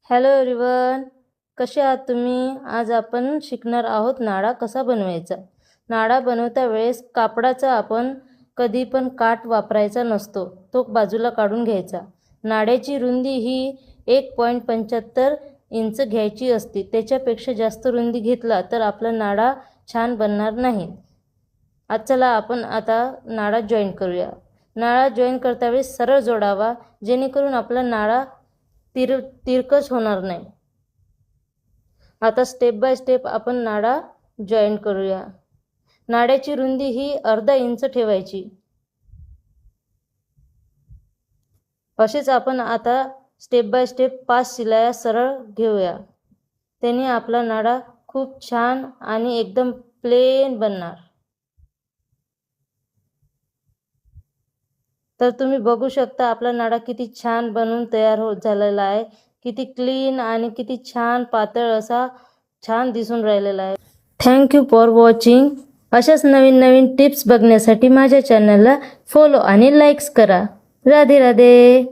Hello everyone, कसे आहात तुम्ही? आज आपण शिकणार आहोत नाडा कसा बनवायचा. नाडा बनवता वेळेस कापडाचा आपण कधी पण काठ वापरायचा नसतो, तो बाजूला काढून घ्यायचा. नाड्याची रुंदी ही 1.75 इंच घ्यायची असते. त्याच्यापेक्षा जास्त रुंदी घेतला तर आपला नाडा छान बनणार नाही. चला आपण आता नाडा जॉईन करूया. नाडा जॉईन करता वेळेस सरळ जोडावा, जेणेकरून आपला नाडा तिरकस होणार नाही. आता स्टेप बाय स्टेप आपण नाडा जॉईन करूया. नाड्याची रुंदी ही अर्धा इंच ठेवायची. असेच आपण आता स्टेप बाय स्टेप 5 शिलाया सरळ घेऊया. त्याने आपला नाडा खूप छान आणि एकदम प्लेन बनणार. तर तुम्ही बघू शकता आपला नाडा किती छान बनून तयार झालेला आहे. किती क्लीन आणि किती छान पातळ असा छान दिसून राहिलेला आहे. Thank you for watching. अशाच नवीन नवीन टिप्स बघण्यासाठी माझ्या चॅनलला फॉलो आणि लाईक्स करा. राधे राधे.